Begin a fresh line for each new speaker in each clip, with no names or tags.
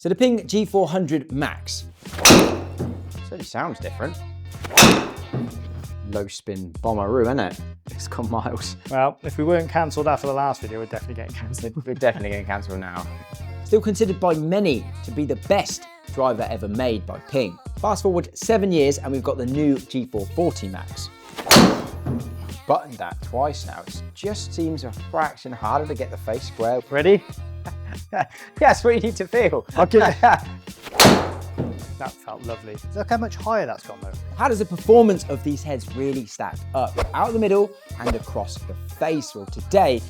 So the Ping G400 Max certainly sounds different. Low spin bomberoo, isn't it? It's gone miles.
Well, if we weren't cancelled after the last video, we're definitely getting cancelled.
We're definitely getting cancelled now. Still considered by many to be the best driver ever made by Ping. Fast forward 7 years and we've got the new G440 Max. Buttoned that twice now. It just seems a fraction harder to get the face square.
Ready?
Yeah, that's what you need to feel.
I'll give it. That felt lovely. Look how much higher that's gone though.
How does the performance of these heads really stack up? Out the middle and across the face? Well, today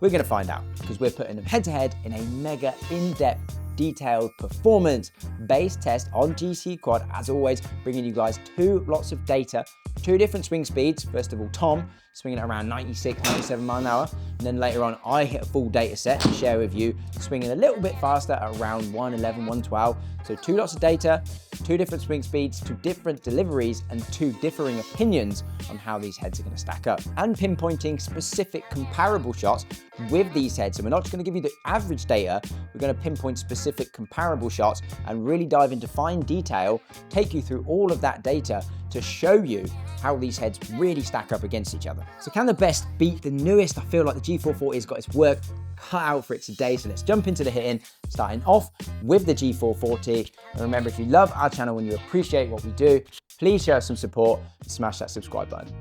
we're going to find out because we're putting them head to head in a mega in-depth, detailed performance-based test on GC Quad. As always, bringing you guys two lots of data, two different swing speeds. First of all, Tom swinging at around 96, 97 mile an hour. And then later on, I hit a full data set to share with you, swinging a little bit faster at around 111, 112. So two lots of data, two different swing speeds, two different deliveries, and two differing opinions on how these heads are going to stack up. And pinpointing specific comparable shots with these heads. So we're not just going to give you the average data, we're going to pinpoint specific comparable shots and really dive into fine detail, take you through all of that data to show you how these heads really stack up against each other. So can the best beat the newest? I feel like the G440 has got its work cut out for it today. So let's jump into the hitting, starting off with the G440. And remember, if you love our channel and you appreciate what we do, please show us some support and smash that subscribe button.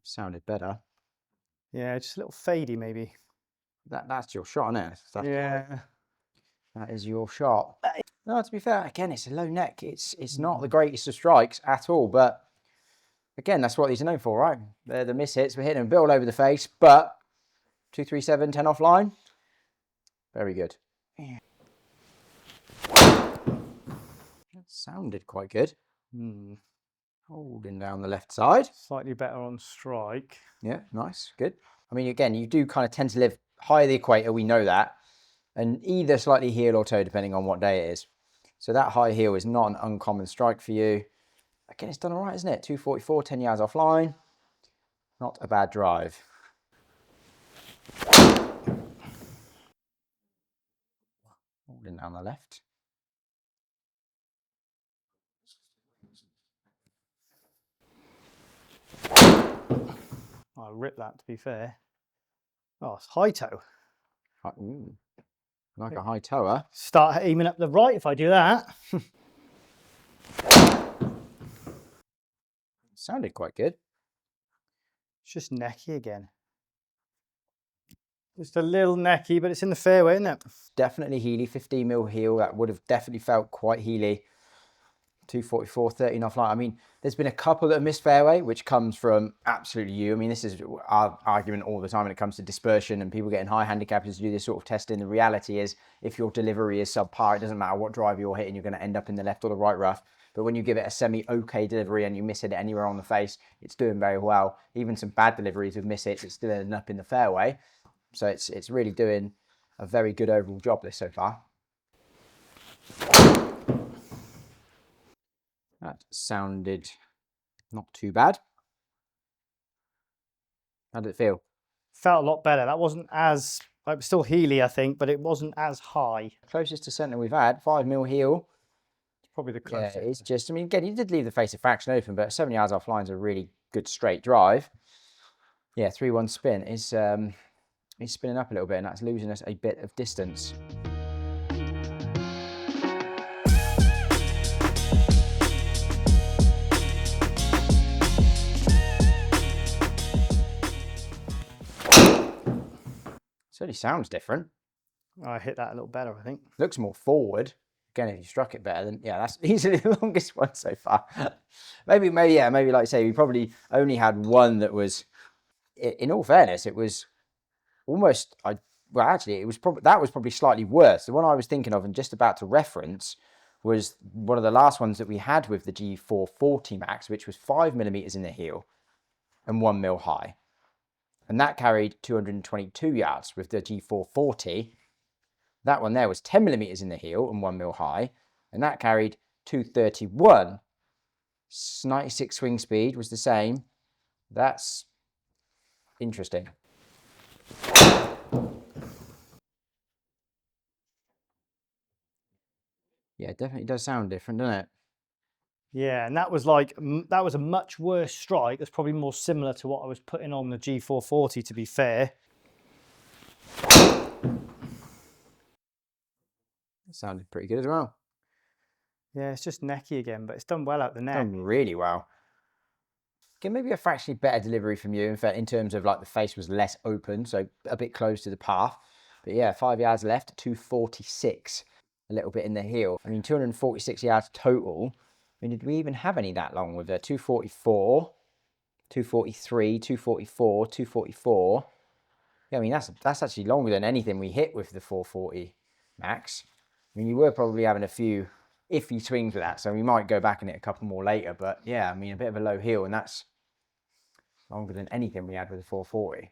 Sounded better.
Yeah, just a little fadey maybe.
That's your shot, isn't it?
Yeah.
That is your shot. No, to be fair, again, it's a low neck. It's not the greatest of strikes at all, but again, that's what these are known for, right? They're the miss hits. We're hitting them a bit all over the face, but 237, 10 offline. Very good. Yeah. That sounded quite good. Holding down the left side.
Slightly better on strike.
Yeah, nice, good. I mean, again, you do kind of tend to live higher the equator, we know that, and either slightly heel or toe, depending on what day it is. So that high heel is not an uncommon strike for you. Again, it's done all right, isn't it? 244, 10 yards offline. Not a bad drive. Holding down the left.
I ripped that, to be fair. Oh, it's high toe.
Ooh, like a high tower.
Start aiming up the right if I do that.
Sounded quite good.
It's just necky again. Just a little necky, but it's in the fairway, isn't it?
Definitely heely, 15 mil heel. That would have definitely felt quite heely. 244, 13 offline. I mean, there's been a couple that have missed fairway, which comes from absolutely you. I mean, this is our argument all the time when it comes to dispersion and people getting high handicappers to do this sort of testing. The reality is, if your delivery is subpar, it doesn't matter what driver you're hitting, you're going to end up in the left or the right rough. But when you give it a semi-okay delivery and you miss it anywhere on the face, it's doing very well. Even some bad deliveries with miss hits, it's still ending up in the fairway. So it's really doing a very good overall job this so far. That sounded not too bad. How did it feel?
Felt a lot better. That wasn't as, it was still heely, I think, but it wasn't as high.
Closest to centre we've had, 5 mil heel.
Probably the closest.
Yeah, it's just, I mean, again, you did leave the face a fraction open, but 7 yards offline is a really good straight drive. Yeah, 3-1 spin is he's spinning up a little bit, and that's losing us a bit of distance. Certainly sounds different.
I hit that a little better, I think.
Looks more forward. Again, if you struck it better, then yeah, that's easily the longest one so far. maybe like I say, we probably only had one that was, in all fairness, it was almost, well, actually, that was probably slightly worse. The one I was thinking of and just about to reference was one of the last ones that we had with the G440 Max, which was 5 millimeters in the heel and 1 mil high. And that carried 222 yards with the G440. That one there was 10 millimeters in the heel and 1 mil high, and that carried 231 96 swing speed was the same. That's interesting. Yeah, it definitely does sound different, doesn't it?
Yeah, and that was like, that was a much worse strike. That's probably more similar to what I was putting on the G440, to be fair.
It sounded pretty good as well.
Yeah, it's just necky again, but it's done well out the neck.
Done really well. Okay, maybe a fractionally better delivery from you. In fact, in terms of like the face was less open, so a bit close to the path. But yeah, 5 yards left, 246. A little bit in the heel. I mean, 246 yards total. I mean, did we even have any that long with a 244, 243, 244, 244? Yeah, I mean, that's actually longer than anything we hit with the 440 Max. I mean, you were probably having a few iffy swings with that, so we might go back and hit a couple more later. But yeah, I mean, a bit of a low heel, and that's longer than anything we had with the 440.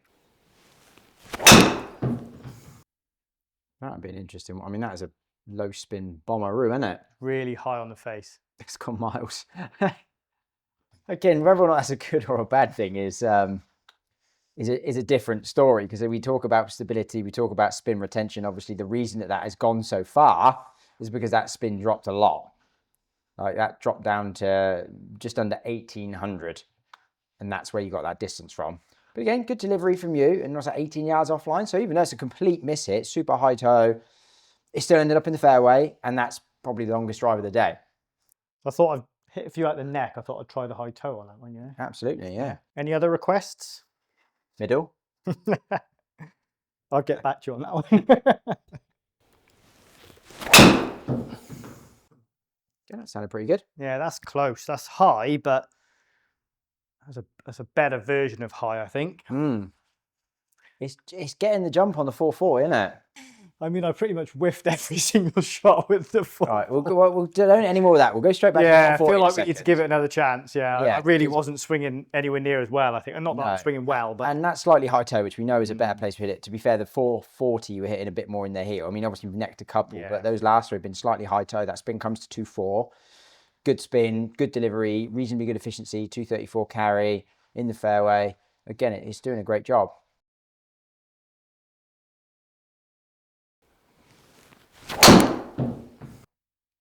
That would be an interesting one. I mean, that is a low spin bomberoo, isn't it?
Really high on the face.
It's gone miles. Again, whether or not that's a good or a bad thing is a different story, because we talk about stability, we talk about spin retention. Obviously, the reason that has gone so far is because that spin dropped a lot. Like that dropped down to just under 1800, and that's where you got that distance from. But again, good delivery from you, and was at 18 yards offline. So even though it's a complete miss hit, super high toe, it still ended up in the fairway, and that's probably the longest drive of the day.
I thought I'd hit a few out the neck. I thought I'd try the high toe on that one, yeah.
Absolutely, yeah.
Any other requests?
Middle.
I'll get back to you on that one.
Yeah, that sounded pretty good.
Yeah, that's close. That's high, but that's a better version of high, I think.
It's getting the jump on the 440, isn't it?
I mean, I pretty much whiffed every single shot with the 440.
All right, we'll don't any more of that. We'll go straight back to the 440.
Yeah, I feel like we need to give it another chance. Yeah,
Yeah,
I really wasn't swinging anywhere near as well, I think. And not that I'm swinging well, but...
And that slightly high toe, which we know is a better place to hit it. To be fair, the 440, you were hitting a bit more in the heel. I mean, obviously, you've necked a couple, but those last three have been slightly high toe. That spin comes to 2.4. Good spin, good delivery, reasonably good efficiency, 234 carry in the fairway. Again, it's doing a great job.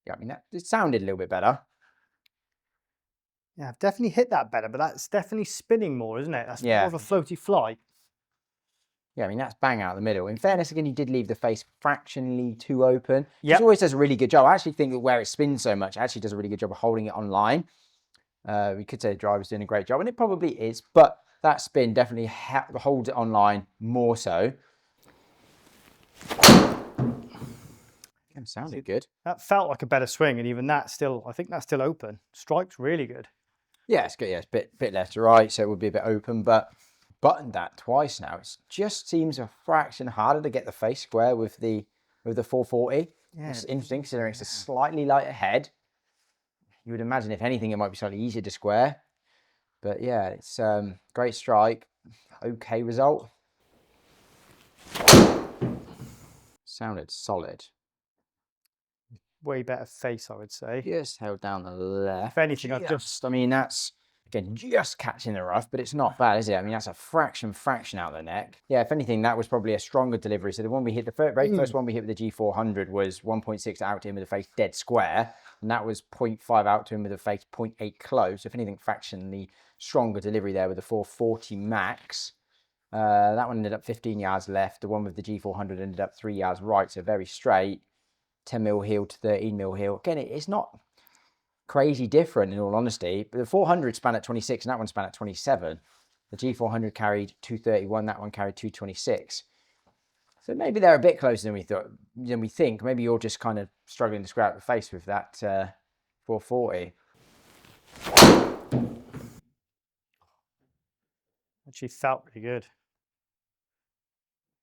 Yeah, I mean, it sounded a little bit better.
Yeah, I've definitely hit that better, but that's definitely spinning more, isn't it? That's more of a floaty flight.
Yeah, I mean, that's bang out the middle. In fairness, again, you did leave the face fractionally too open. It always does a really good job. I actually think that where it spins so much, it actually does a really good job of holding it online. We could say the driver's doing a great job, and it probably is, but that spin definitely holds it online more so. It sounded good.
That felt like a better swing, and even that still, I think that's still open. Strike's really good.
Yeah, it's good. Yeah, it's a bit left to right, so it would be a bit open, but buttoned that twice now. It just seems a fraction harder to get the face square with the 440. Yeah, it's interesting considering it's a slightly lighter head. You would imagine, if anything, it might be slightly easier to square. But yeah, it's great strike, okay result. Sounded solid.
Way better face, I would say.
Just held down the left.
If anything,
I mean, that's, again, just catching the rough, but it's not bad, is it? I mean, that's a fraction out the neck. Yeah, if anything, that was probably a stronger delivery. So the one we hit, the very first one we hit with the G400 was 1.6 out to him with the face dead square. And that was 0.5 out to him with the face 0.8 close. If anything, fractionally stronger delivery there with the 440 Max. That one ended up 15 yards left. The one with the G400 ended up 3 yards right, so very straight. 10 mil heel to 13 mil heel. Again, it's not crazy different in all honesty, but the 400 span at 26 and that one span at 27. The G400 carried 231, that one carried 226. So maybe they're a bit closer than we think. Maybe you're just kind of struggling to square out the face with that 440.
Actually felt really good.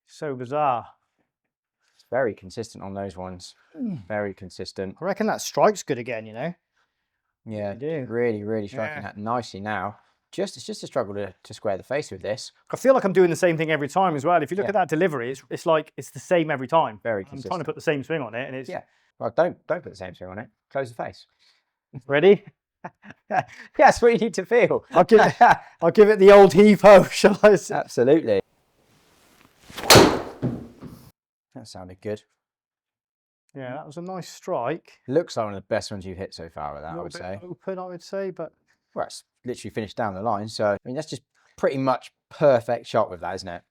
So bizarre.
It's very consistent on those ones. Very consistent.
I reckon that strike's good again, you know?
Yeah, really striking that nicely now. It's just a struggle to square the face with this.
I feel like I'm doing the same thing every time as well. If you look at that delivery, it's like it's the same every time.
Very consistent.
I'm trying to put the same swing on it, and it's
Well, don't put the same swing on it. Close the face.
Ready?
Yeah, that's what you need to feel.
I'll give it the old heave-ho, shall I say?
Absolutely. That sounded good.
Yeah, that was a nice strike.
Looks like one of the best ones you've hit so far with that, I would
bit
say.
open, I would say, but
Well, it's literally finished down the line. So, I mean, that's just pretty much perfect shot with that, isn't it?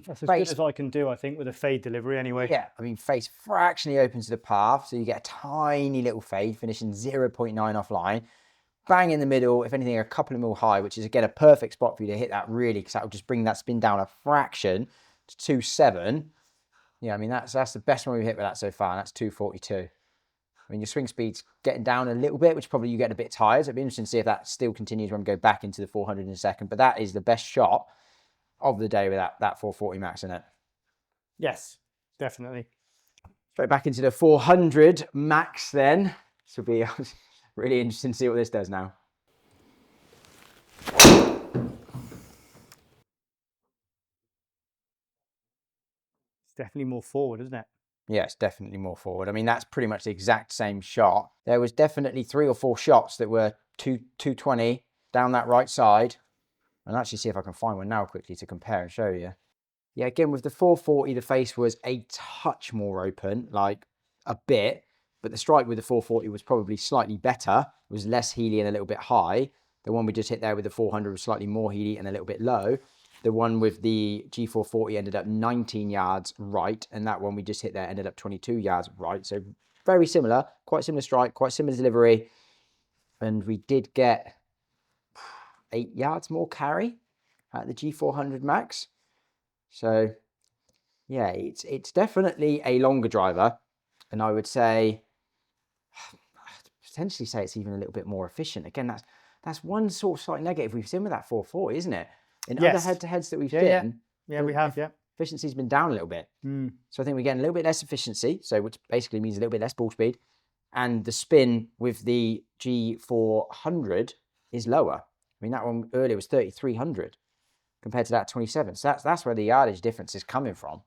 that's as good as I can do, I think, with a fade delivery anyway.
Yeah, I mean, face fractionally opens the path, so you get a tiny little fade, finishing 0.9 offline. Bang in the middle, if anything, a couple of mil high, which is, again, a perfect spot for you to hit that really, because that will just bring that spin down a fraction to 2.7. Yeah, I mean, that's the best one we've hit with that so far, and that's 242. I mean, your swing speed's getting down a little bit, which probably you get a bit tired. So it'd be interesting to see if that still continues when we go back into the 400 in a second. But that is the best shot of the day with that 440 Max in it.
Yes, definitely.
Straight back into the 400 Max then. This will be really interesting to see what this does now.
It's definitely more forward, isn't it?
Yeah, it's definitely more forward. I mean, that's pretty much the exact same shot. There was definitely 3 or 4 shots that were 220 down that right side. I'll actually see if I can find one now quickly to compare and show you. Yeah, again, with the 440, the face was a touch more open, like a bit, but the strike with the 440 was probably slightly better. It was less heely and a little bit high. The one we just hit there with the 400 was slightly more heely and a little bit low. The one with the G440 ended up 19 yards right, and that one we just hit there ended up 22 yards right. So very similar, quite similar strike, quite similar delivery. And we did get 8 yards more carry at the G400 Max. So yeah, it's definitely a longer driver, and I would say, potentially say it's even a little bit more efficient. Again, that's one sort of slight negative we've seen with that 440, isn't it? In other head-to-heads that we've seen,
yeah, we have,
efficiency's been down a little bit. So I think we're getting a little bit less efficiency, so which basically means a little bit less ball speed, and the spin with the G400 is lower. I mean, that one earlier was 3,300 compared to that 27. So that's where the yardage difference is coming from.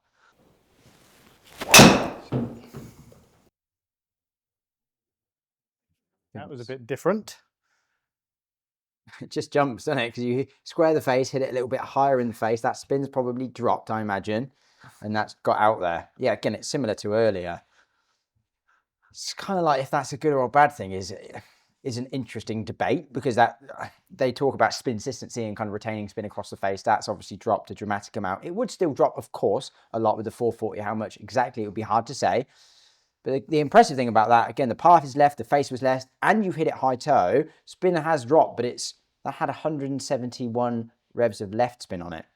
That was a bit different.
It just jumps, doesn't it? Because you square the face, hit it a little bit higher in the face. That spin's probably dropped, I imagine, and that's got out there. Yeah, again, it's similar to earlier. It's kind of like if that's a good or a bad thing is an interesting debate, because that they talk about spin consistency and kind of retaining spin across the face. That's obviously dropped a dramatic amount. It would still drop, of course, a lot with the 440. How much exactly, it would be hard to say. But the impressive thing about that, again, the path is left, the face was left, and you've hit it high toe. Spin has dropped, but that had 171 revs of left spin on it.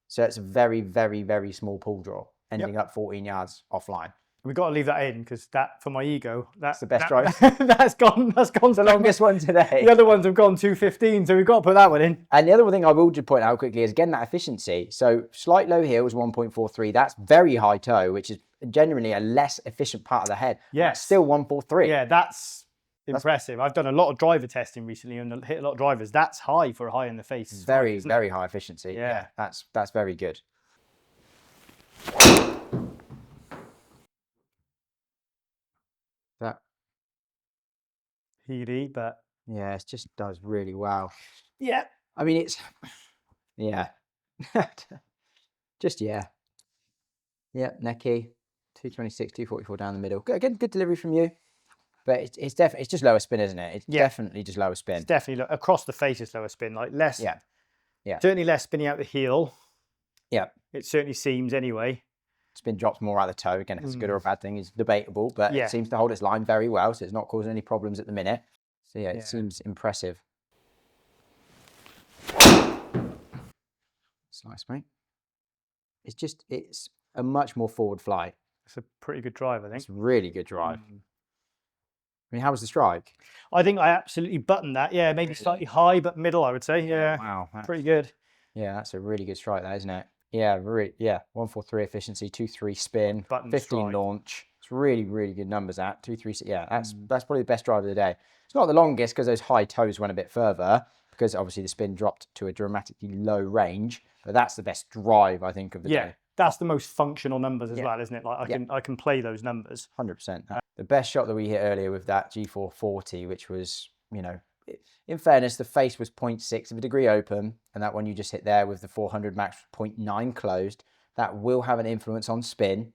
So it's a very, very, very small pull draw, ending up 14 yards offline.
We've got to leave that in, because that, for my ego, that's
the best drive.
That's gone. That's
the longest one today.
The other ones have gone 215, so we've got to put that one in.
And the other thing I will just point out quickly is, again, that efficiency. So slight low heel was 1.43. That's very high toe, which is generally a less efficient part of the head.
Yes.
Still 143.
Yeah, that's impressive. I've done a lot of driver testing recently and hit a lot of drivers. That's high for a high in the face.
Very, very high efficiency.
Yeah.
That's very good. That
heady, but
yeah, it just does really well.
Yeah.
I mean, it's just yeah, necky, 226, 244 down the middle. Again, good delivery from you, but it's definitely, it's just lower spin, isn't it? It's definitely just lower spin.
It's definitely across the face is lower spin, like less.
Yeah.
Certainly less spinning out the heel.
Yeah.
It certainly seems anyway.
Spin drops more out of the toe. Again, if it's a good or a bad thing is debatable, but it seems to hold its line very well, so it's not causing any problems at the minute. So yeah, it seems impressive. Slice, mate. It's a much more forward flight.
It's a pretty good drive, I think.
It's a really good drive. I mean, how was the strike?
I think I absolutely buttoned that. Yeah, maybe slightly high, but middle, I would say. Yeah.
Wow.
Pretty good.
Yeah, that's a really good strike, that, isn't it? Yeah, 143 efficiency, 2.3 spin,
Button
15
strike.
launch. It's really, really good numbers, that. 2.3, yeah, that's probably the best drive of the day. It's not the longest because those high toes went a bit further, because obviously the spin dropped to a dramatically low range, but that's the best drive, I think, of the day.
That's the most functional numbers as well, isn't it? Like I can play those numbers.
100%. The best shot that we hit earlier with that G440, which was, in fairness, the face was 0.6 of a degree open, and that one you just hit there with the 400 Max 0.9 closed. That will have an influence on spin.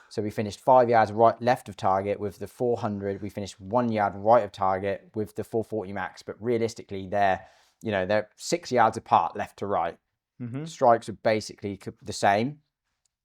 So we finished 5 yards left of target with the 400. We finished 1 yard right of target with the 440 Max. But realistically, they're 6 yards apart, left to right. Strikes are basically the same.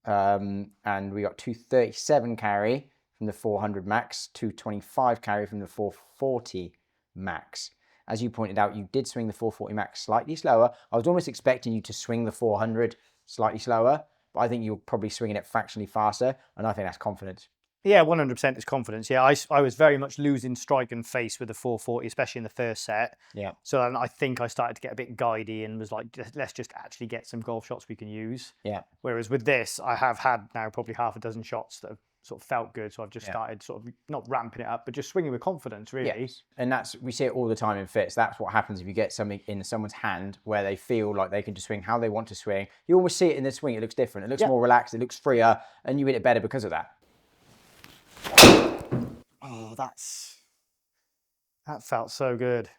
And we got 237 carry from the 400 Max, 225 carry from the 440 Max. As you pointed out, you did swing the 440 Max slightly slower. I was almost expecting you to swing the 400 slightly slower, but I think you're probably swinging it fractionally faster, and I think that's confidence.
Yeah, 100% is confidence. Yeah, I was very much losing strike and face with the 440, especially in the first set.
Yeah.
So then I think I started to get a bit guidey and was like, let's just actually get some golf shots we can use.
Yeah.
Whereas with this, I have had now probably half a dozen shots that have sort of felt good. So I've just started sort of not ramping it up, but just swinging with confidence, really.
Yes. And we see it all the time in fits. That's what happens if you get something in someone's hand where they feel like they can just swing how they want to swing. You always see it in the swing. It looks different. It looks more relaxed. It looks freer, and you hit it better because of that.
Oh, that felt so good.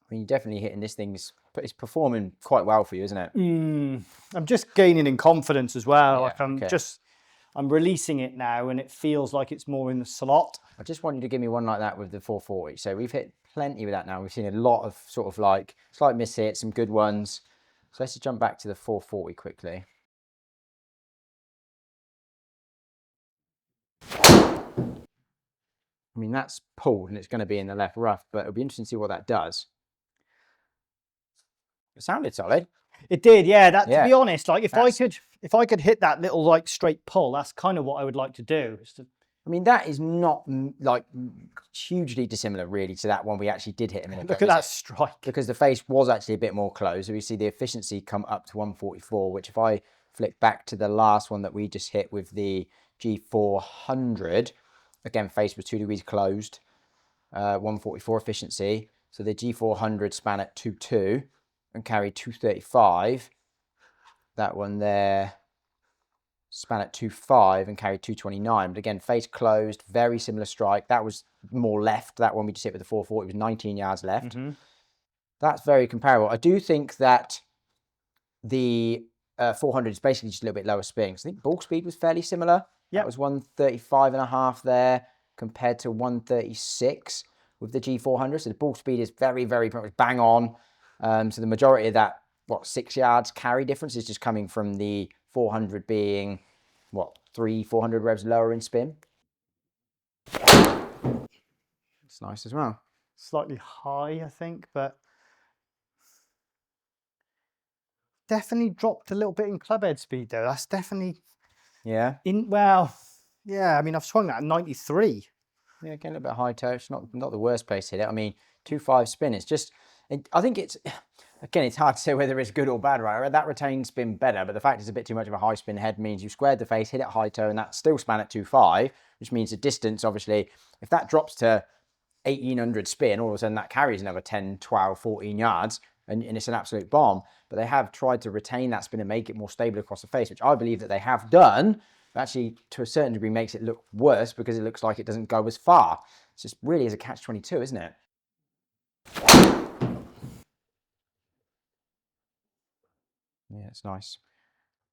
I mean, you're definitely hitting this thing. It's performing quite well for you, isn't it?
I'm just gaining in confidence as well.
Yeah,
Like I'm releasing it now, and it feels like it's more in the slot.
I just want you to give me one like that with the 440. So we've hit plenty with that now. We've seen a lot of sort of like slight miss hits, some good ones. So let's just jump back to the 440 quickly. I mean, that's pulled and it's going to be in the left rough, but it'll be interesting to see what that does. It sounded solid.
It did, yeah. To be honest, like if I could hit that little like straight pull, that's kind of what I would like to do.
I mean, that is not like hugely dissimilar really to that one we actually did hit a minute ago.
Look at that strike.
Because the face was actually a bit more closed. So we see the efficiency come up to 144, which if I flick back to the last one that we just hit with the G400, again, face was 2 degrees closed, 144 efficiency. So the G400 span at 2.2 and carried 235. That one there span at 2.5 and carried 229. But again, face closed, very similar strike. That was more left. That one we just hit with the 440 was 19 yards left. That's very comparable. I do think that the 400 is basically just a little bit lower spin. So I think ball speed was fairly similar. That was 135.5 there compared to 136 with the G400. So the ball speed is very, very bang on. So the majority of that, 6 yards carry difference is just coming from the 400 being, 400 revs lower in spin. It's nice as well.
Slightly high, I think, but definitely dropped a little bit in club head speed though. That's definitely...
Yeah.
Yeah, I mean, I've swung that at 93.
Yeah, again, a little bit high toe. It's not the worst place to hit it. I mean, 2.5 spin, it's just... I think it's... Again, it's hard to say whether it's good or bad, right? That retained spin better, but the fact it's a bit too much of a high spin head means you squared the face, hit it high toe, and that still span at 2.5, which means the distance, obviously, if that drops to 1,800 spin, all of a sudden that carries another 10, 12, 14 yards, and it's an absolute bomb. But they have tried to retain that spin and make it more stable across the face, which I believe that they have done. But actually, to a certain degree, makes it look worse because it looks like it doesn't go as far. It's just really is a catch-22, isn't it? Yeah, it's nice.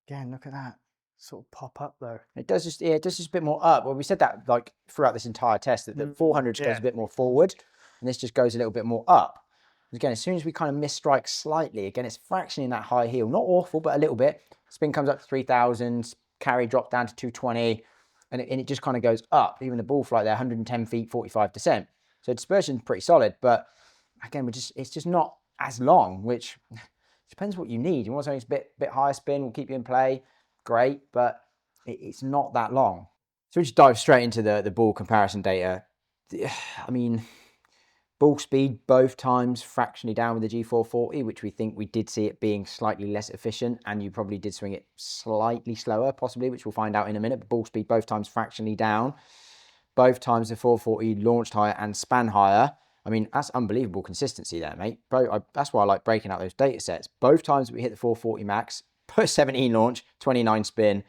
Again, look at that. Sort of pop up though.
It does just a bit more up. Well, we said that like throughout this entire test that the 400 just goes a bit more forward, and this just goes a little bit more up. Again, as soon as we kind of miss strike slightly, again, it's fractioning that high heel. Not awful, but a little bit. Spin comes up to 3,000, carry drops down to 220, and it just kind of goes up. Even the ball flight there, 110 feet, 45 descent. So dispersion's pretty solid, but again, it's just not as long, which depends what you need. You want something that's a bit higher spin, will keep you in play, great, but it's not that long. So we just dive straight into the ball comparison data. I mean, ball speed both times fractionally down with the G440, which we think we did see it being slightly less efficient, and you probably did swing it slightly slower, possibly, which we'll find out in a minute. But ball speed both times fractionally down. Both times the 440 launched higher and span higher. I mean, that's unbelievable consistency there, mate. That's why I like breaking out those data sets. Both times we hit the 440 max, per 17 launch, 29 spin,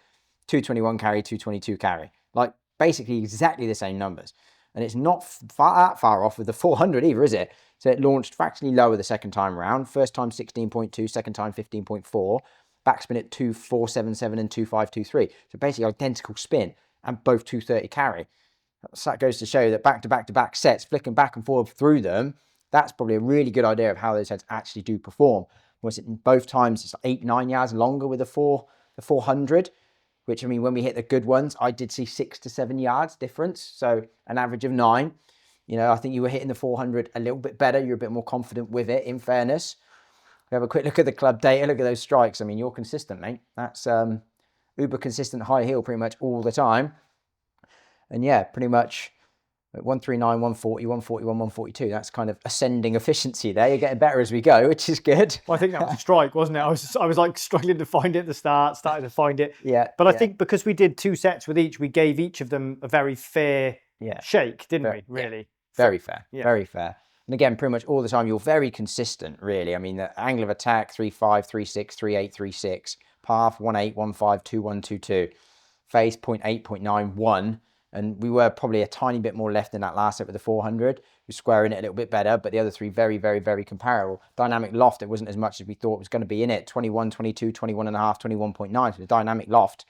221 carry, 222 carry. Like, basically exactly the same numbers. and it's not that far off with the 400 either, is it? So it launched fractionally lower the second time around. First time 16.2, second time 15.4. Backspin at 2477 and 2523. So basically identical spin and both 230 carry. So that goes to show that back-to-back-to-back sets, flicking back and forward through them, that's probably a really good idea of how those heads actually do perform. Was it in both times it's 8-9 yards longer with the 400, which, I mean, when we hit the good ones, I did see 6 to 7 yards difference, so an average of 9. You know, I think you were hitting the 400 a little bit better. You're a bit more confident with it, in fairness. We have a quick look at the club data. Look at those strikes. I mean, you're consistent, mate. That's uber consistent high heel pretty much all the time. And yeah, pretty much 139, 140, 141, 142. That's kind of ascending efficiency there. You're getting better as we go, which is good.
Well, I think that was a strike, wasn't it? I was like struggling to find it at the start, started to find it.
Yeah.
But I think because we did 2 sets with each, we gave each of them a very fair shake, didn't we? Really?
Yeah. Very fair. Yeah. Very fair. And again, pretty much all the time, you're very consistent, really. I mean, the angle of attack, 3.5, 3.6, 3.8, 3.6. Path, 1.8, 1.5, 2.1, 2.2. Face, 0.8, 0.9, 1. And we were probably a tiny bit more left in that last set with the 400. We're squaring it a little bit better, but the other 3 very, very, very comparable. Dynamic loft, it wasn't as much as we thought was going to be in it. 21, 22, 21.5, 21.9. So the dynamic loft,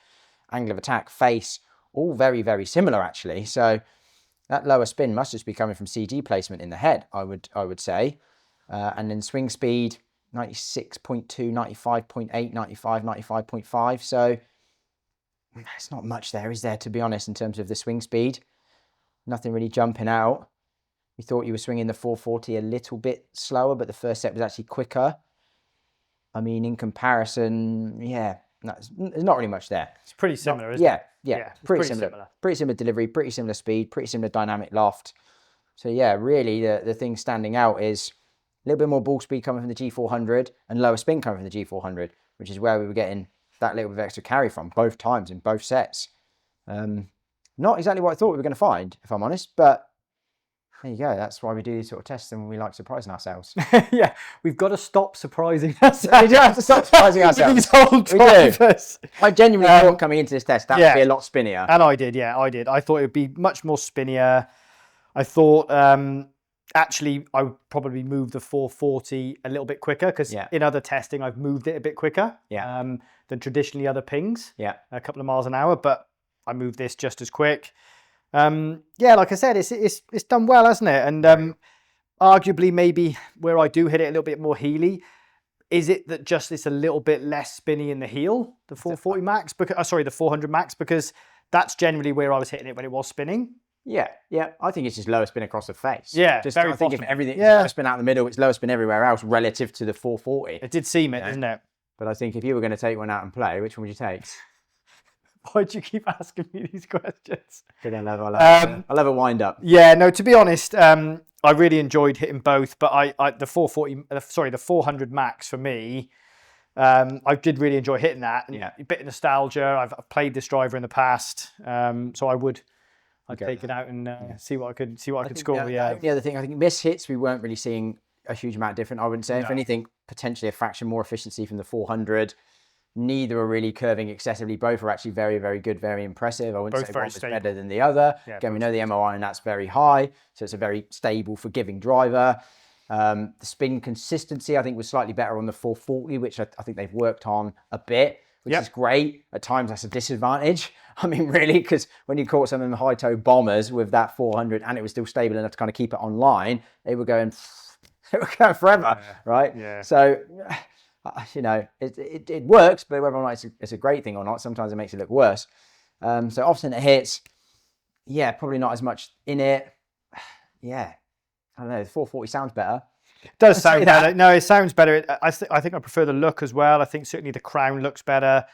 angle of attack, face, all very, very similar actually. So that lower spin must just be coming from CG placement in the head, I would say. And then swing speed, 96.2, 95.8, 95, 95.5. So there's not much there, is there, to be honest, in terms of the swing speed? Nothing really jumping out. We thought you were swinging the 440 a little bit slower, but the first set was actually quicker. I mean, in comparison, yeah, no, there's not really much there.
It's pretty similar, isn't it?
Yeah, pretty similar. Pretty similar delivery, pretty similar speed, pretty similar dynamic loft. So yeah, really the thing standing out is a little bit more ball speed coming from the G400 and lower spin coming from the G400, which is where we were getting that little bit of extra carry from both times in both sets. Not exactly what I thought we were going to find, if I'm honest, but there you go. That's why we do these sort of tests, and we like surprising ourselves.
Yeah, we've got to stop surprising ourselves.
We do have to stop surprising ourselves.
These old drivers.
I genuinely thought coming into this test that would be a lot spinnier.
And I did, I did. I thought it would be much more spinnier. I thought actually I would probably move the 440 a little bit quicker because in other testing I've moved it a bit quicker than traditionally other pings. Yeah, a couple of miles an hour, but I moved this just as quick. Yeah, like I said, it's done well, hasn't it? And arguably maybe where I do hit it a little bit more heely, is it that just it's a little bit less spinny in the heel, the 440 Max? Because sorry, the 400 Max, because that's generally where I was hitting it when it was spinning.
Yeah, I think it's just lower spin across the face.
Yeah,
just
very
I think if everything lower spin out the middle, it's lower spin everywhere else relative to the 440.
It did seem it, didn't it?
But I think if you were going to take one out and play, which one would you take?
Why do you keep asking me these questions?
I'll have a wind up.
Yeah, no, to be honest, I really enjoyed hitting both, but the 400 Max for me, I did really enjoy hitting that. And a bit of nostalgia. I've played this driver in the past, so I'd take it out and see what I could score.
The other thing, I think miss hits, we weren't really seeing a huge amount different. I wouldn't say. If anything, potentially a fraction more efficiency from the 400. Neither are really curving excessively. Both are actually very, very good, very impressive. I wouldn't say one was better than the other. Yeah, again, we know the MOI and that's very high, so it's a very stable, forgiving driver. The spin consistency, I think, was slightly better on the 440, which I think they've worked on a bit, which is great. At times, that's a disadvantage. I mean, really, because when you caught some of the high-toe bombers with that 400 and it was still stable enough to kind of keep it online, they were going forever, right? Yeah. So, you know, it works, but whether or not it's a great thing or not, sometimes it makes it look worse. So often it hits, probably not as much in it. Yeah, I don't know, the 440 sounds better.
It does sound better. No, it sounds better. I think I prefer the look as well. I think certainly the crown looks better.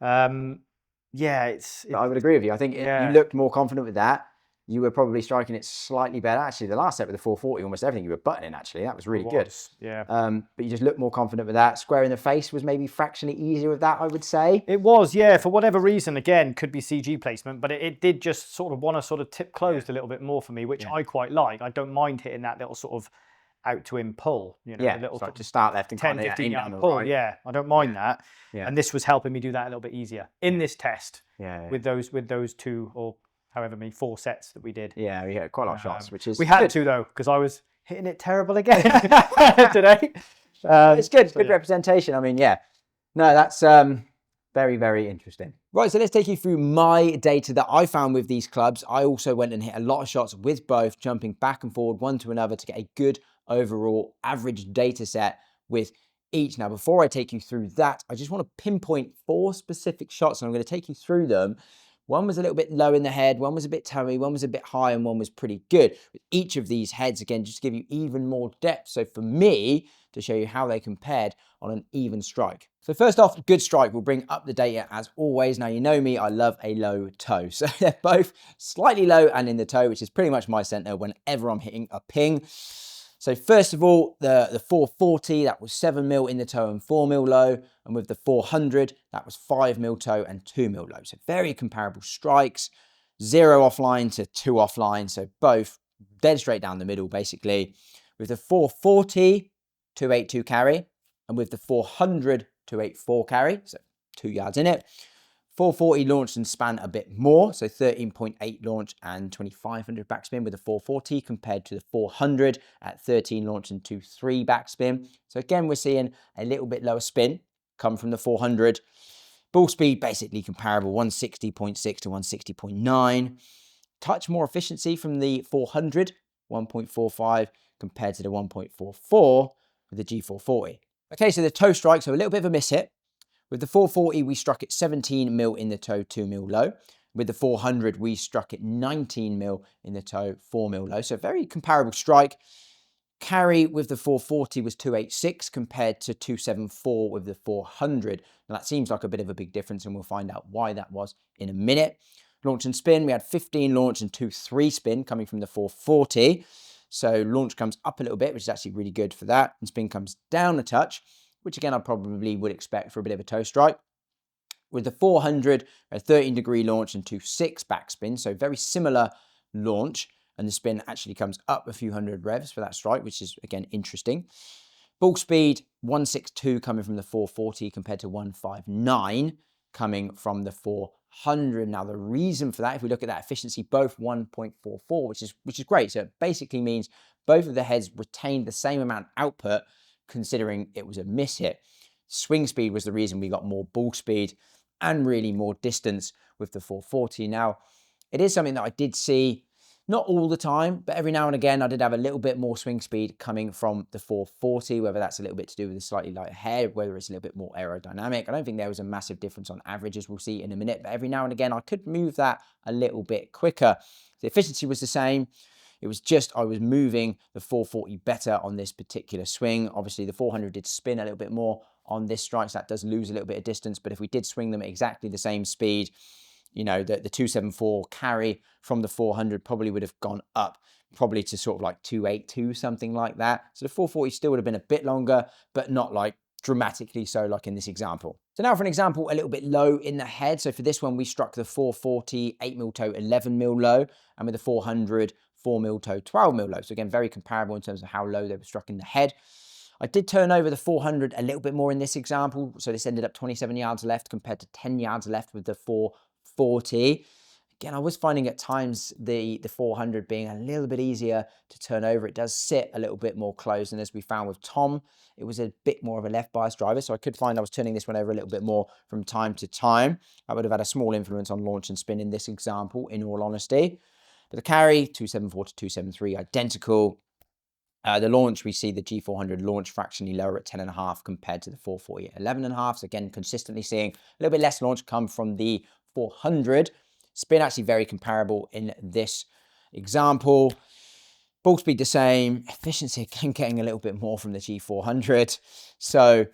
I would agree with you. I think you looked more confident with that. You were probably striking it slightly better. Actually, the last set with the 440, almost everything you were buttoning, actually. That was really good. Yeah.
But you just looked more confident with that. Square in the face was maybe fractionally easier with that, I would say.
It was, yeah. For whatever reason, again, could be CG placement, but it did just sort of want to sort of tip closed a little bit more for me, which I quite like. I don't mind hitting that little sort of out to him pull. You know,
a little so to start left and
10, 15 yard pull. Right. Yeah, I don't mind that. Yeah. And this was helping me do that a little bit easier in this test with those two, or however many 4 sets that we did.
Yeah, we had quite a lot of shots, which is
we had
good.
to though, because I was hitting it terrible again today.
It's good,
so
good
yeah.
representation. I mean, yeah, no, that's very, very interesting. Right, so let's take you through my data that I found with these clubs. I also went and hit a lot of shots with both, jumping back and forward one to another to get a good overall average data set with each. Now, before I take you through that, I just want to pinpoint 4 specific shots, and I'm going to take you through them. One was a little bit low in the head, one was a bit toey, one was a bit high, and one was pretty good. With each of these heads, again, just to give you even more depth. So for me, to show you how they compared on an even strike. So first off, good strike will bring up the data as always. Now, you know me, I love a low toe. So they're both slightly low and in the toe, which is pretty much my center whenever I'm hitting a ping. So first of all, the 440, that was 7 mil in the toe and 4 mil low. And with the 400, that was 5 mil toe and 2 mil low. So very comparable strikes, 0 offline to 2 offline. So both dead straight down the middle, basically. With the 440, 282 carry. And with the 400, 284 carry. So 2 yards in it. 440 launched and span a bit more, so 13.8 launch and 2500 backspin with the 440 compared to the 400 at 13 launch and 2.3 backspin. So again, we're seeing a little bit lower spin come from the 400. Ball speed basically comparable, 160.6 to 160.9. Touch more efficiency from the 400, 1.45 compared to the 1.44 with the G440. Okay, so the toe strike, so a little bit of a miss hit. With the 440, we struck it 17 mil in the toe, 2 mil low. With the 400, we struck it 19 mil in the toe, 4 mil low. So very comparable strike. Carry with the 440 was 286 compared to 274 with the 400. Now that seems like a bit of a big difference, and we'll find out why that was in a minute. Launch and spin, we had 15 launch and 2.3 spin coming from the 440. So launch comes up a little bit, which is actually really good for that. And spin comes down a touch, which again, I probably would expect for a bit of a toe strike. With the 400, a 13-degree launch and 2.6 backspin, so very similar launch, and the spin actually comes up a few hundred revs for that strike, which is, again, interesting. Ball speed, 162 coming from the 440 compared to 159 coming from the 400. Now, the reason for that, if we look at that efficiency, both 1.44, which is great. So it basically means both of the heads retained the same amount of output, considering it was a miss hit. Swing speed was the reason we got more ball speed and really more distance with the 440. Now, it is something that I did see, not all the time, but every now and again, I did have a little bit more swing speed coming from the 440, whether that's a little bit to do with a slightly lighter head, whether it's a little bit more aerodynamic. I don't think there was a massive difference on average, as we'll see in a minute, but every now and again, I could move that a little bit quicker. The efficiency was the same. It was just I was moving the 440 better on this particular swing. Obviously, the 400 did spin a little bit more on this strike, so that does lose a little bit of distance. But if we did swing them at exactly the same speed, you know, the 274 carry from the 400 probably would have gone up, probably to sort of like 282, something like that. So the 440 still would have been a bit longer, but not like dramatically so like in this example. So now for an example, a little bit low in the head. So for this one, we struck the 440, 8 mil toe, 11 mil low, and with the 400, 4 mil toe, 12 mil low. So again, very comparable in terms of how low they were struck in the head. I did turn over the 400 a little bit more in this example. So this ended up 27 yards left compared to 10 yards left with the 440. Again, I was finding at times the 400 being a little bit easier to turn over. It does sit a little bit more closed. And as we found with Tom, it was a bit more of a left bias driver. So I could find I was turning this one over a little bit more from time to time. That would have had a small influence on launch and spin in this example, in all honesty. But the carry, 274 to 273, identical. The launch, we see the G400 launch fractionally lower at 10.5 compared to the 440 at 11.5. So again, consistently seeing a little bit less launch come from the 400. Spin actually very comparable in this example. Ball speed the same. Efficiency again getting a little bit more from the G400. So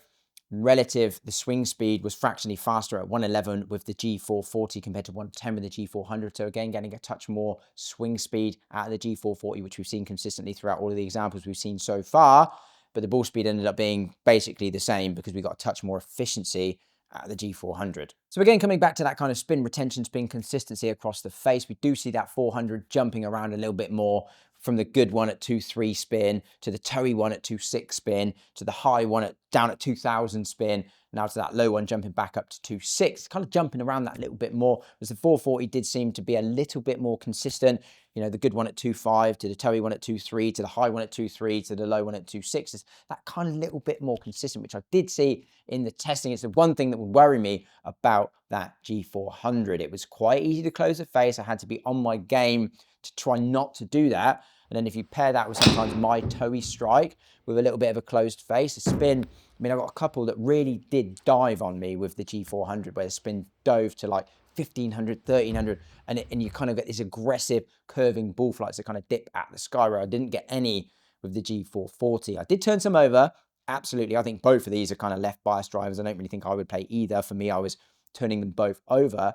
relative, the swing speed was fractionally faster at 111 with the G440 compared to 110 with the G400. So again, getting a touch more swing speed out of the G440, which we've seen consistently throughout all of the examples we've seen so far. But the ball speed ended up being basically the same because we got a touch more efficiency at the G400. So again, coming back to that kind of spin retention, spin consistency across the face, we do see that 400 jumping around a little bit more from the good one at 2.3 spin to the toey one at 2.6 spin to the high one down at 2,000 spin, now to that low one jumping back up to 2.6, kind of jumping around that a little bit more, as the 440 did seem to be a little bit more consistent. You know, the good one at 2.5 to the toey one at 2.3 to the high one at 2.3 to the low one at 2.6. Is that kind of little bit more consistent, which I did see in the testing. It's the one thing that would worry me about that G400. It was quite easy to close the face. I had to be on my game to try not to do that. And then if you pair that with sometimes my toey strike with a little bit of a closed face, a spin, I mean, I've got a couple that really did dive on me with the G400 where the spin dove to like 1,500, 1,300, and you kind of get this aggressive curving ball flights that kind of dip at the sky, where I didn't get any with the G440. I did turn some over, absolutely. I think both of these are kind of left bias drivers. I don't really think I would play either. For me, I was turning them both over.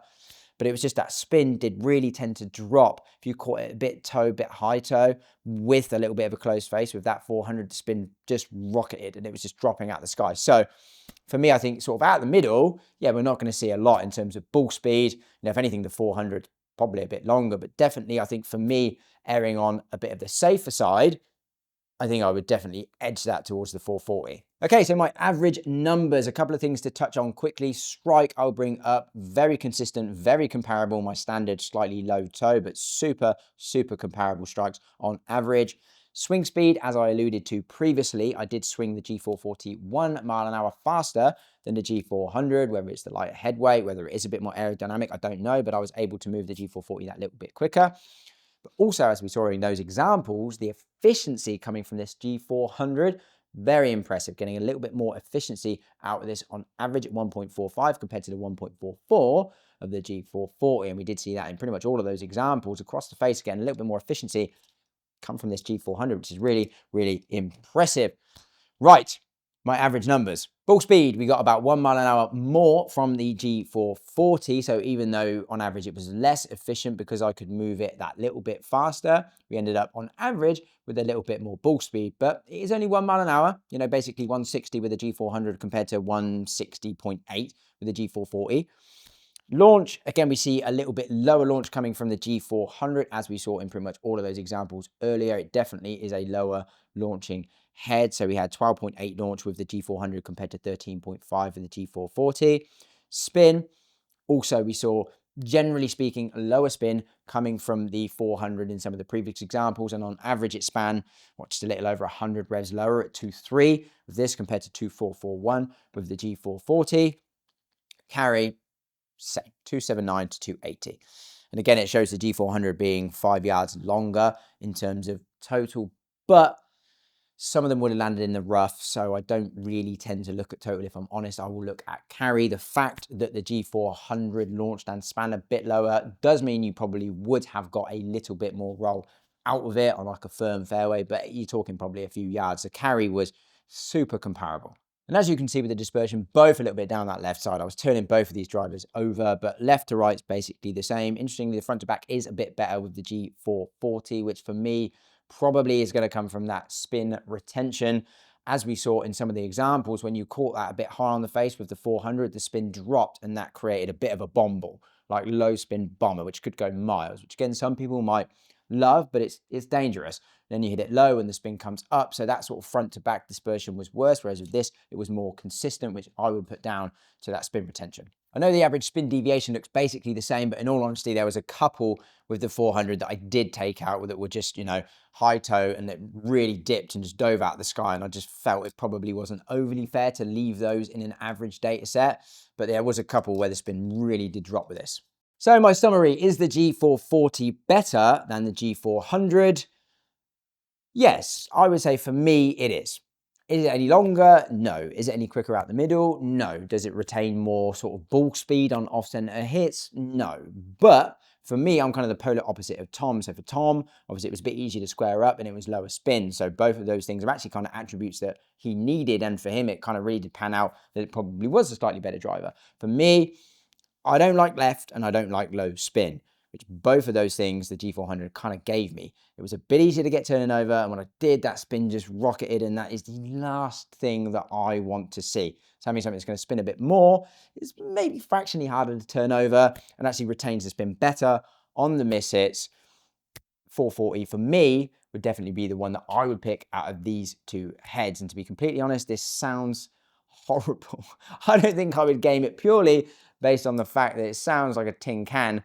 But it was just that spin did really tend to drop if you caught it a bit toe, bit high toe with a little bit of a closed face. With that 400, the spin just rocketed and it was just dropping out the sky. So for me, I think sort of out the middle, yeah, we're not going to see a lot in terms of ball speed. You know, if anything, the 400 probably a bit longer, but definitely I think for me, erring on a bit of the safer side, I think I would definitely edge that towards the 440. Okay, so my average numbers, a couple of things to touch on quickly. Strike, I'll bring up, very consistent, very comparable. My standard slightly low toe, but super, super comparable strikes on average. Swing speed, as I alluded to previously, I did swing the G440 1 mile an hour faster than the G400, whether it's the lighter head weight, whether it is a bit more aerodynamic, I don't know, but I was able to move the G440 that little bit quicker. But also, as we saw in those examples, the efficiency coming from this G400, very impressive, getting a little bit more efficiency out of this on average at 1.45 compared to the 1.44 of the G440. And we did see that in pretty much all of those examples across the face, again, a little bit more efficiency come from this G400, which is really, really impressive. Right, my average numbers. Ball speed, we got about 1 mile an hour more from the G440. So even though on average it was less efficient because I could move it that little bit faster, we ended up on average with a little bit more ball speed. But it is only 1 mile an hour, you know, basically 160 with the G400 compared to 160.8 with the G440. Launch, again, we see a little bit lower launch coming from the G400, as we saw in pretty much all of those examples earlier. It definitely is a lower launching head. So we had 12.8 launch with the G400 compared to 13.5 with the G440. Spin, also we saw, generally speaking, a lower spin coming from the 400 in some of the previous examples. And on average, it span, just a little over 100 revs lower at 2.3 with this compared to 2.441 with the G440. Carry, same, 279 to 280. And again, it shows the G400 being 5 yards longer in terms of total, but some of them would have landed in the rough, so I don't really tend to look at total. If I'm honest, I will look at carry. The fact that the G400 launched and span a bit lower does mean you probably would have got a little bit more roll out of it on like a firm fairway, but you're talking probably a few yards. The carry was super comparable. And as you can see with the dispersion, both a little bit down that left side. I was turning both of these drivers over, but left to right is basically the same. Interestingly, the front to back is a bit better with the G440, which for me probably is going to come from that spin retention. As we saw in some of the examples, when you caught that a bit high on the face with the 400, the spin dropped and that created a bit of a bomb ball, like low spin bomber, which could go miles, which again, some people might love, but it's dangerous. Then you hit it low and the spin comes up. So that sort of front to back dispersion was worse, whereas with this, it was more consistent, which I would put down to that spin retention. I know the average spin deviation looks basically the same, but in all honesty, there was a couple with the 400 that I did take out that were just, you know, high toe and it really dipped and just dove out the sky. And I just felt it probably wasn't overly fair to leave those in an average data set. But there was a couple where the spin really did drop with this. So my summary, is the G440 better than the G400? Yes, I would say for me it is. Is it any longer? No. Is it any quicker out the middle? No. Does it retain more sort of ball speed on off-center hits? No. But for me, I'm kind of the polar opposite of Tom. So for Tom, obviously it was a bit easier to square up and it was lower spin. So both of those things are actually kind of attributes that he needed. And for him, it kind of really did pan out that it probably was a slightly better driver. For me, I don't like left and I don't like low spin, which both of those things the G400 kind of gave me. It was a bit easier to get turning over, and when I did, that spin just rocketed, and that is the last thing that I want to see. So having something that's going to spin a bit more is maybe fractionally harder to turn over and actually retains the spin better on the miss hits. 440 for me would definitely be the one that I would pick out of these two heads. And to be completely honest, this sounds horrible. I don't think I would game it purely based on the fact that it sounds like a tin can,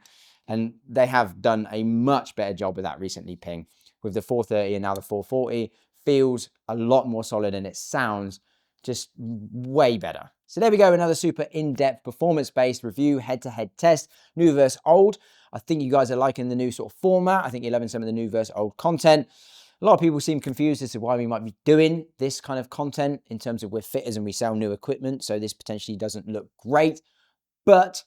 and they have done a much better job with that recently, Ping. With the 430 and now the 440, feels a lot more solid and it sounds just way better. So there we go, another super in-depth performance-based review, head-to-head test, new versus old. I think you guys are liking the new sort of format. I think you're loving some of the new versus old content. A lot of people seem confused as to why we might be doing this kind of content in terms of we're fitters and we sell new equipment, so this potentially doesn't look great. But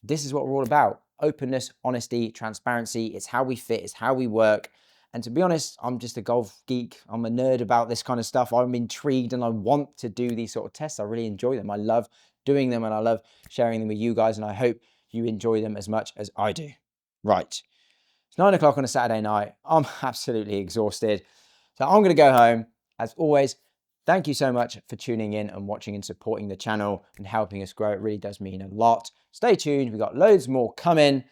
this is what we're all about. Openness, honesty, transparency. It's how we fit, it's how we work. And to be honest, I'm just a golf geek. I'm a nerd about this kind of stuff. I'm intrigued and I want to do these sort of tests. I really enjoy them. I love doing them and I love sharing them with you guys, and I hope you enjoy them as much as I do. Right. It's 9 o'clock on a Saturday night. I'm absolutely exhausted. So I'm going to go home. As always, thank you so much for tuning in and watching and supporting the channel and helping us grow. It really does mean a lot. Stay tuned. We've got loads more coming,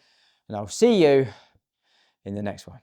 and I'll see you in the next one.